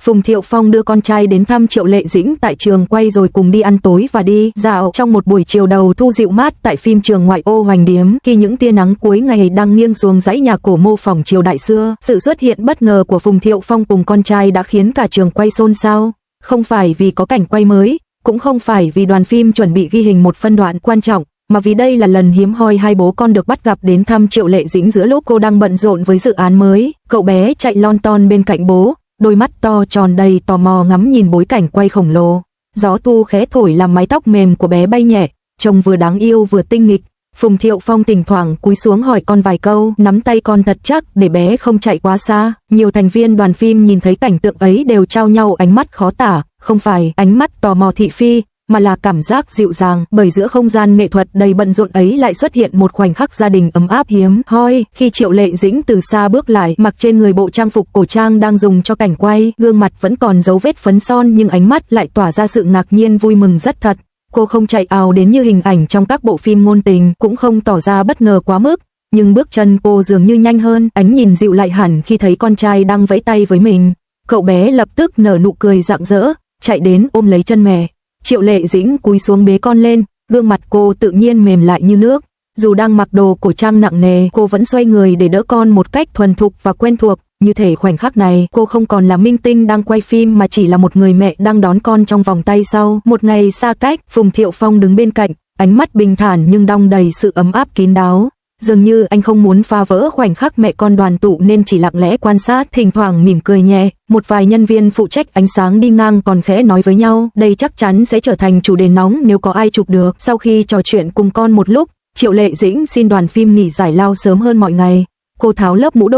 Phùng Thiệu Phong đưa con trai đến thăm Triệu Lệ Dĩnh tại trường quay rồi cùng đi ăn tối và đi dạo trong một buổi chiều đầu thu dịu mát tại phim trường ngoại ô Hoành Điếm. Khi những tia nắng cuối ngày đang nghiêng xuống dãy nhà cổ mô phỏng triều đại xưa, sự xuất hiện bất ngờ của Phùng Thiệu Phong cùng con trai đã khiến cả trường quay xôn xao. Không phải vì có cảnh quay mới, cũng không phải vì đoàn phim chuẩn bị ghi hình một phân đoạn quan trọng, mà vì đây là lần hiếm hoi hai bố con được bắt gặp đến thăm Triệu Lệ Dĩnh giữa lúc cô đang bận rộn với dự án mới. Cậu bé chạy lon ton bên cạnh bố, đôi mắt to tròn đầy tò mò ngắm nhìn bối cảnh quay khổng lồ. Gió thu khẽ thổi làm mái tóc mềm của bé bay nhẹ, trông vừa đáng yêu vừa tinh nghịch. Phùng Thiệu Phong thỉnh thoảng cúi xuống hỏi con vài câu, nắm tay con thật chắc để bé không chạy quá xa. Nhiều thành viên đoàn phim nhìn thấy cảnh tượng ấy đều trao nhau ánh mắt khó tả, không phải ánh mắt tò mò thị phi, mà là cảm giác dịu dàng, bởi giữa không gian nghệ thuật đầy bận rộn ấy lại xuất hiện một khoảnh khắc gia đình ấm áp hiếm hoi. Khi Triệu Lệ Dĩnh từ xa bước lại, mặc trên người bộ trang phục cổ trang đang dùng cho cảnh quay, gương mặt vẫn còn dấu vết phấn son nhưng ánh mắt lại tỏa ra sự ngạc nhiên vui mừng rất thật. Cô không chạy ào đến như hình ảnh trong các bộ phim ngôn tình, cũng không tỏ ra bất ngờ quá mức, nhưng bước chân cô dường như nhanh hơn, ánh nhìn dịu lại hẳn khi thấy con trai đang vẫy tay với mình. Cậu bé lập tức nở nụ cười rạng rỡ, chạy đến ôm lấy chân mẹ. Triệu Lệ Dĩnh cúi xuống bế con lên, gương mặt cô tự nhiên mềm lại như nước. Dù đang mặc đồ cổ trang nặng nề, cô vẫn xoay người để đỡ con một cách thuần thục và quen thuộc. Như thể khoảnh khắc này, cô không còn là minh tinh đang quay phim mà chỉ là một người mẹ đang đón con trong vòng tay sau một ngày xa cách. Phùng Thiệu Phong đứng bên cạnh, ánh mắt bình thản nhưng đong đầy sự ấm áp kín đáo. Dường như anh không muốn phá vỡ khoảnh khắc mẹ con đoàn tụ nên chỉ lặng lẽ quan sát, thỉnh thoảng mỉm cười nhẹ. Một vài nhân viên phụ trách ánh sáng đi ngang còn khẽ nói với nhau, đây chắc chắn sẽ trở thành chủ đề nóng nếu có ai chụp được. Sau khi trò chuyện cùng con một lúc, Triệu Lệ Dĩnh xin đoàn phim nghỉ giải lao sớm hơn mọi ngày. Cô tháo lớp mũ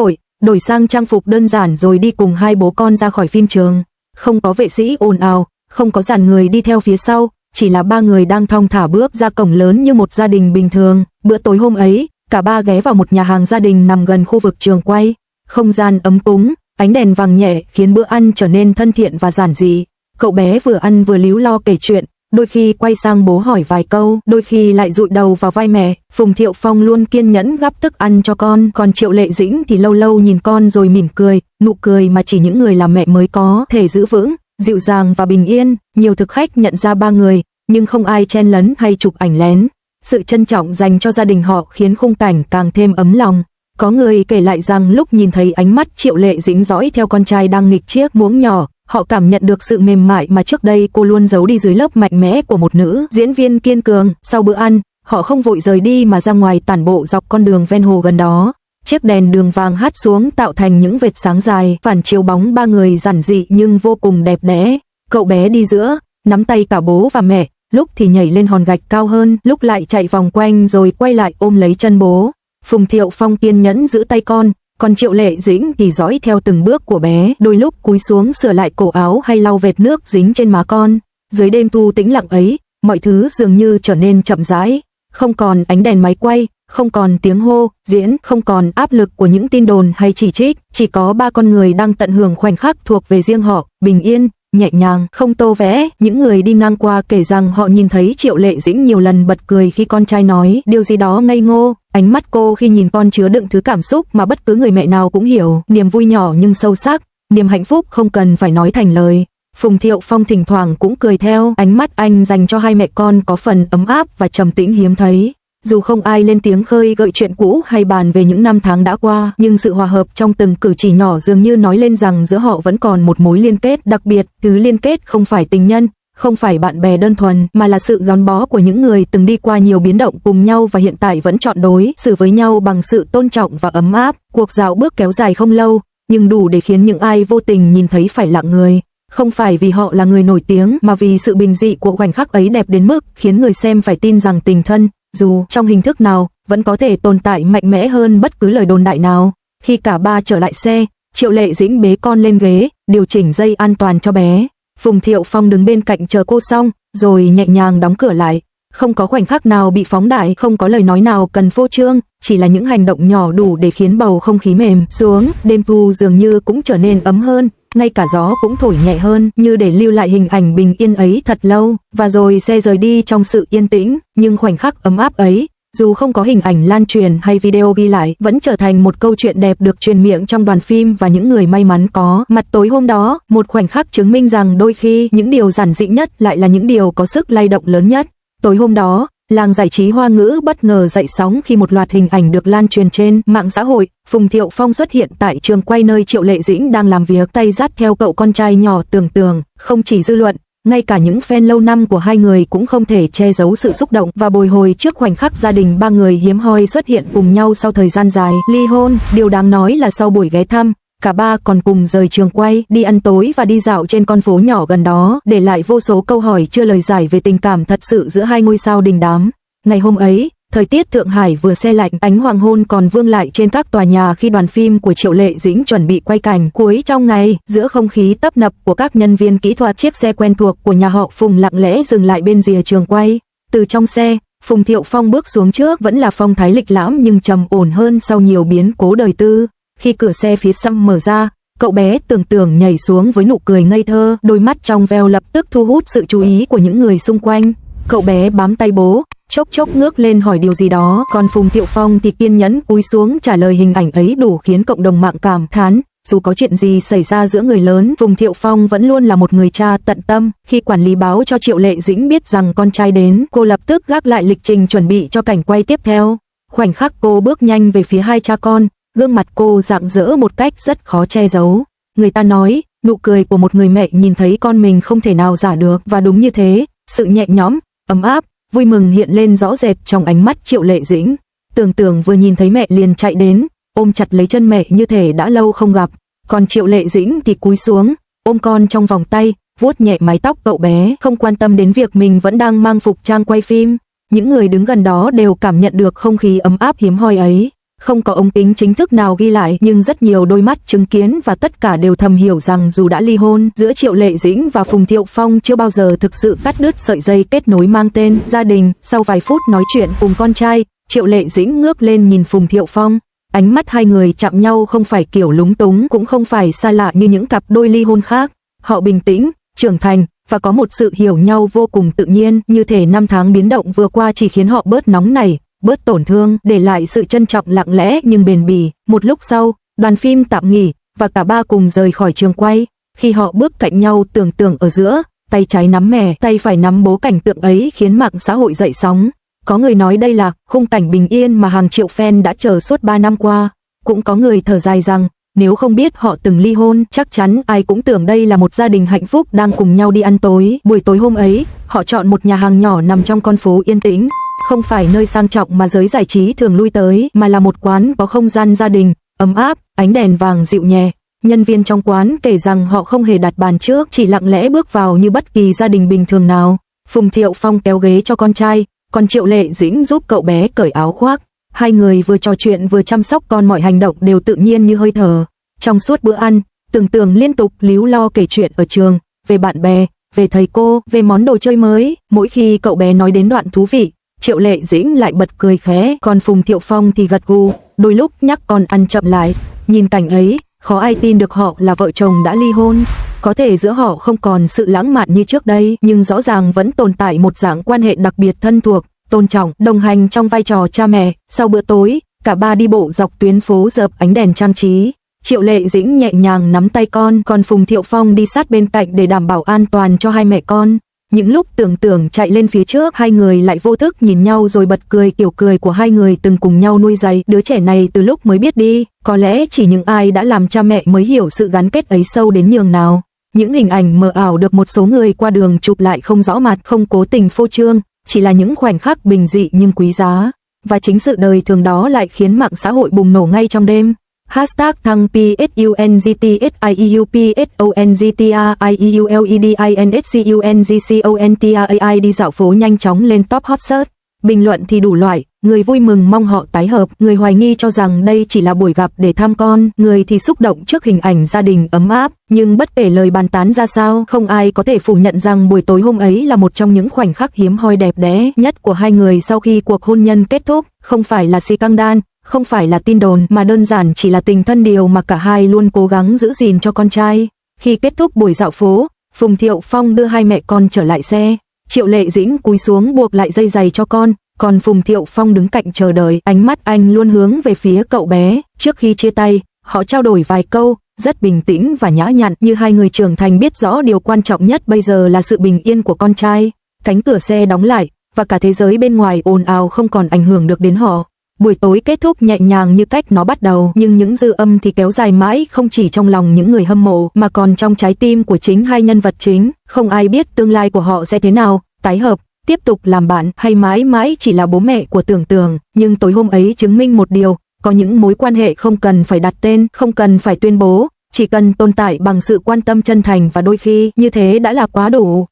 đổi sang trang phục đơn giản rồi đi cùng hai bố con ra khỏi phim trường. Không có vệ sĩ ồn ào, không có dàn người đi theo phía sau, chỉ là ba người đang thong thả bước ra cổng lớn như một gia đình bình thường. Bữa tối hôm ấy, cả ba ghé vào một nhà hàng gia đình nằm gần khu vực trường quay. Không gian ấm cúng, ánh đèn vàng nhẹ khiến bữa ăn trở nên thân thiện và giản dị. Cậu bé vừa ăn vừa líu lo kể chuyện, đôi khi quay sang bố hỏi vài câu, đôi khi lại dụi đầu vào vai mẹ. Phùng Thiệu Phong luôn kiên nhẫn gắp thức ăn cho con, còn Triệu Lệ Dĩnh thì lâu lâu nhìn con rồi mỉm cười, nụ cười mà chỉ những người làm mẹ mới có thể giữ vững, dịu dàng và bình yên. Nhiều thực khách nhận ra ba người, nhưng không ai chen lấn hay chụp ảnh lén. Sự trân trọng dành cho gia đình họ khiến khung cảnh càng thêm ấm lòng. Có người kể lại rằng lúc nhìn thấy ánh mắt Triệu Lệ Dĩnh dõi theo con trai đang nghịch chiếc muỗng nhỏ, họ cảm nhận được sự mềm mại mà trước đây cô luôn giấu đi dưới lớp mạnh mẽ của một nữ diễn viên kiên cường. Sau bữa ăn, họ không vội rời đi mà ra ngoài tản bộ dọc con đường ven hồ gần đó. Chiếc đèn đường vàng hắt xuống tạo thành những vệt sáng dài, phản chiếu bóng ba người giản dị nhưng vô cùng đẹp đẽ. Cậu bé đi giữa, nắm tay cả bố và mẹ, lúc thì nhảy lên hòn gạch cao hơn, lúc lại chạy vòng quanh rồi quay lại ôm lấy chân bố. Phùng Thiệu Phong kiên nhẫn giữ tay con, còn Triệu Lệ Dĩnh thì dõi theo từng bước của bé, đôi lúc cúi xuống sửa lại cổ áo hay lau vệt nước dính trên má con. Dưới đêm thu tĩnh lặng ấy, mọi thứ dường như trở nên chậm rãi, không còn ánh đèn máy quay, không còn tiếng hô, diễn, không còn áp lực của những tin đồn hay chỉ trích, chỉ có ba con người đang tận hưởng khoảnh khắc thuộc về riêng họ, bình yên, nhẹ nhàng, không tô vẽ. Những người đi ngang qua kể rằng họ nhìn thấy Triệu Lệ Dĩnh nhiều lần bật cười khi con trai nói điều gì đó ngây ngô. Ánh mắt cô khi nhìn con chứa đựng thứ cảm xúc mà bất cứ người mẹ nào cũng hiểu, niềm vui nhỏ nhưng sâu sắc, niềm hạnh phúc không cần phải nói thành lời. Phùng Thiệu Phong thỉnh thoảng cũng cười theo, ánh mắt anh dành cho hai mẹ con có phần ấm áp và trầm tĩnh hiếm thấy. Dù không ai lên tiếng khơi gợi chuyện cũ hay bàn về những năm tháng đã qua, nhưng sự hòa hợp trong từng cử chỉ nhỏ dường như nói lên rằng giữa họ vẫn còn một mối liên kết đặc biệt. Thứ liên kết không phải tình nhân, không phải bạn bè đơn thuần, mà là sự gắn bó của những người từng đi qua nhiều biến động cùng nhau và hiện tại vẫn chọn đối xử với nhau bằng sự tôn trọng và ấm áp. Cuộc dạo bước kéo dài không lâu, nhưng đủ để khiến những ai vô tình nhìn thấy phải lặng người. Không phải vì họ là người nổi tiếng, mà vì sự bình dị của khoảnh khắc ấy đẹp đến mức khiến người xem phải tin rằng tình thân, dù trong hình thức nào, vẫn có thể tồn tại mạnh mẽ hơn bất cứ lời đồn đại nào. Khi cả ba trở lại xe, Triệu Lệ Dĩnh bế con lên ghế, điều chỉnh dây an toàn cho bé. Phùng Thiệu Phong đứng bên cạnh chờ cô xong, rồi nhẹ nhàng đóng cửa lại. Không có khoảnh khắc nào bị phóng đại, không có lời nói nào cần phô trương, chỉ là những hành động nhỏ đủ để khiến bầu không khí mềm xuống. Đêm thu dường như cũng trở nên ấm hơn, ngay cả gió cũng thổi nhẹ hơn, như để lưu lại hình ảnh bình yên ấy thật lâu. Và rồi xe rời đi trong sự yên tĩnh, nhưng khoảnh khắc ấm áp ấy dù không có hình ảnh lan truyền hay video ghi lại, vẫn trở thành một câu chuyện đẹp được truyền miệng trong đoàn phim và những người may mắn có mặt tối hôm đó. Một khoảnh khắc chứng minh rằng đôi khi những điều giản dị nhất lại là những điều có sức lay động lớn nhất. Tối hôm đó, làng giải trí Hoa ngữ bất ngờ dậy sóng khi một loạt hình ảnh được lan truyền trên mạng xã hội. Phùng Thiệu Phong xuất hiện tại trường quay nơi Triệu Lệ Dĩnh đang làm việc, tay dắt theo cậu con trai nhỏ Tường Tường. Không chỉ dư luận, ngay cả những fan lâu năm của hai người cũng không thể che giấu sự xúc động và bồi hồi trước khoảnh khắc gia đình ba người hiếm hoi xuất hiện cùng nhau sau thời gian dài ly hôn. Điều đáng nói là sau buổi ghé thăm, cả ba còn cùng rời trường quay, đi ăn tối và đi dạo trên con phố nhỏ gần đó, để lại vô số câu hỏi chưa lời giải về tình cảm thật sự giữa hai ngôi sao đình đám. Ngày hôm ấy, thời tiết Thượng Hải vừa se lạnh, ánh hoàng hôn còn vương lại trên các tòa nhà khi đoàn phim của Triệu Lệ Dĩnh chuẩn bị quay cảnh cuối trong ngày. Giữa không khí tấp nập của các nhân viên kỹ thuật, chiếc xe quen thuộc của nhà họ Phùng lặng lẽ dừng lại bên rìa trường quay. Từ trong xe, Phùng Thiệu Phong bước xuống trước, vẫn là phong thái lịch lãm nhưng trầm ổn hơn sau nhiều biến cố đời tư. Khi cửa xe phía sau mở ra, cậu bé Tường Tường nhảy xuống với nụ cười ngây thơ, đôi mắt trong veo lập tức thu hút sự chú ý của những người xung quanh. Cậu bé bám tay bố, chốc chốc ngước lên hỏi điều gì đó, còn Phùng Thiệu Phong thì kiên nhẫn cúi xuống trả lời. Hình ảnh ấy đủ khiến cộng đồng mạng cảm thán. Dù có chuyện gì xảy ra giữa người lớn, Phùng Thiệu Phong vẫn luôn là một người cha tận tâm. Khi quản lý báo cho Triệu Lệ Dĩnh biết rằng con trai đến, cô lập tức gác lại lịch trình chuẩn bị cho cảnh quay tiếp theo. Khoảnh khắc cô bước nhanh về phía hai cha con, gương mặt cô rạng rỡ một cách rất khó che giấu. Người ta nói, nụ cười của một người mẹ nhìn thấy con mình không thể nào giả được, và đúng như thế, sự nhẹ nhõm, ấm áp, vui mừng hiện lên rõ rệt trong ánh mắt Triệu Lệ Dĩnh. Tường Tường vừa nhìn thấy mẹ liền chạy đến, ôm chặt lấy chân mẹ như thể đã lâu không gặp. Còn Triệu Lệ Dĩnh thì cúi xuống, ôm con trong vòng tay, vuốt nhẹ mái tóc cậu bé, không quan tâm đến việc mình vẫn đang mang phục trang quay phim. Những người đứng gần đó đều cảm nhận được không khí ấm áp hiếm hoi ấy. Không có ống kính chính thức nào ghi lại, nhưng rất nhiều đôi mắt chứng kiến và tất cả đều thầm hiểu rằng dù đã ly hôn, giữa Triệu Lệ Dĩnh và Phùng Thiệu Phong chưa bao giờ thực sự cắt đứt sợi dây kết nối mang tên gia đình. Sau vài phút nói chuyện cùng con trai, Triệu Lệ Dĩnh ngước lên nhìn Phùng Thiệu Phong. Ánh mắt hai người chạm nhau không phải kiểu lúng túng, cũng không phải xa lạ như những cặp đôi ly hôn khác. Họ bình tĩnh, trưởng thành và có một sự hiểu nhau vô cùng tự nhiên, như thể năm tháng biến động vừa qua chỉ khiến họ bớt nóng nảy, bớt tổn thương, để lại sự trân trọng lặng lẽ nhưng bền bỉ. Một lúc sau, đoàn phim tạm nghỉ và cả ba cùng rời khỏi trường quay. Khi họ bước cạnh nhau, Tường Tường ở giữa, tay trái nắm mẹ, tay phải nắm bố. Cảnh tượng ấy khiến mạng xã hội dậy sóng. Có người nói đây là khung cảnh bình yên mà hàng triệu fan đã chờ suốt 3 năm qua. Cũng có người thở dài rằng nếu không biết họ từng ly hôn, chắc chắn ai cũng tưởng đây là một gia đình hạnh phúc đang cùng nhau đi ăn tối. Buổi tối hôm ấy, họ chọn một nhà hàng nhỏ nằm trong con phố yên tĩnh. Không phải nơi sang trọng mà giới giải trí thường lui tới, mà là một quán có không gian gia đình, ấm áp, ánh đèn vàng dịu nhẹ. Nhân viên trong quán kể rằng họ không hề đặt bàn trước, chỉ lặng lẽ bước vào như bất kỳ gia đình bình thường nào. Phùng Thiệu Phong kéo ghế cho con trai, còn Triệu Lệ Dĩnh giúp cậu bé cởi áo khoác. Hai người vừa trò chuyện vừa chăm sóc con, mọi hành động đều tự nhiên như hơi thở. Trong suốt bữa ăn, Tường Tường liên tục líu lo kể chuyện ở trường, về bạn bè, về thầy cô, về món đồ chơi mới. Mỗi khi cậu bé nói đến đoạn thú vị, Triệu Lệ Dĩnh lại bật cười khẽ, còn Phùng Thiệu Phong thì gật gù, đôi lúc nhắc con ăn chậm lại. Nhìn cảnh ấy, khó ai tin được họ là vợ chồng đã ly hôn. Có thể giữa họ không còn sự lãng mạn như trước đây, nhưng rõ ràng vẫn tồn tại một dạng quan hệ đặc biệt thân thuộc, tôn trọng, đồng hành trong vai trò cha mẹ. Sau bữa tối, cả ba đi bộ dọc tuyến phố rợp ánh đèn trang trí. Triệu Lệ Dĩnh nhẹ nhàng nắm tay con, còn Phùng Thiệu Phong đi sát bên cạnh để đảm bảo an toàn cho hai mẹ con. Những lúc Tường Tường chạy lên phía trước, hai người lại vô thức nhìn nhau rồi bật cười, kiểu cười của hai người từng cùng nhau nuôi dạy đứa trẻ này từ lúc mới biết đi. Có lẽ chỉ những ai đã làm cha mẹ mới hiểu sự gắn kết ấy sâu đến nhường nào. Những hình ảnh mờ ảo được một số người qua đường chụp lại không rõ mặt, không cố tình phô trương, chỉ là những khoảnh khắc bình dị nhưng quý giá. Và chính sự đời thường đó lại khiến mạng xã hội bùng nổ ngay trong đêm. Hashtag thăng PSUNGTSIEUPSONGTIEULEDINSCUNGCONTRAI đi dạo phố nhanh chóng lên top hot search. Bình luận thì đủ loại, người vui mừng mong họ tái hợp, người hoài nghi cho rằng đây chỉ là buổi gặp để thăm con, người thì xúc động trước hình ảnh gia đình ấm áp. Nhưng bất kể lời bàn tán ra sao, không ai có thể phủ nhận rằng buổi tối hôm ấy là một trong những khoảnh khắc hiếm hoi đẹp đẽ nhất của hai người sau khi cuộc hôn nhân kết thúc. Không phải là scandal, không phải là tin đồn, mà đơn giản chỉ là tình thân, điều mà cả hai luôn cố gắng giữ gìn cho con trai. Khi kết thúc buổi dạo phố, Phùng Thiệu Phong đưa hai mẹ con trở lại xe. Triệu Lệ Dĩnh cúi xuống buộc lại dây giày cho con, Còn Phùng Thiệu Phong đứng cạnh chờ đợi, ánh mắt anh luôn hướng về phía cậu bé. Trước khi chia tay, họ trao đổi vài câu, rất bình tĩnh và nhã nhặn, như hai người trưởng thành biết rõ điều quan trọng nhất bây giờ là sự bình yên của con trai. Cánh cửa xe đóng lại, và cả thế giới bên ngoài ồn ào không còn ảnh hưởng được đến họ. Buổi tối kết thúc nhẹ nhàng như cách nó bắt đầu, nhưng những dư âm thì kéo dài mãi, không chỉ trong lòng những người hâm mộ, mà còn trong trái tim của chính hai nhân vật chính. Không ai biết tương lai của họ sẽ thế nào, tái hợp, tiếp tục làm bạn, hay mãi mãi chỉ là bố mẹ của Tưởng Tưởng. Nhưng tối hôm ấy chứng minh một điều, có những mối quan hệ không cần phải đặt tên, không cần phải tuyên bố, chỉ cần tồn tại bằng sự quan tâm chân thành, và đôi khi như thế đã là quá đủ.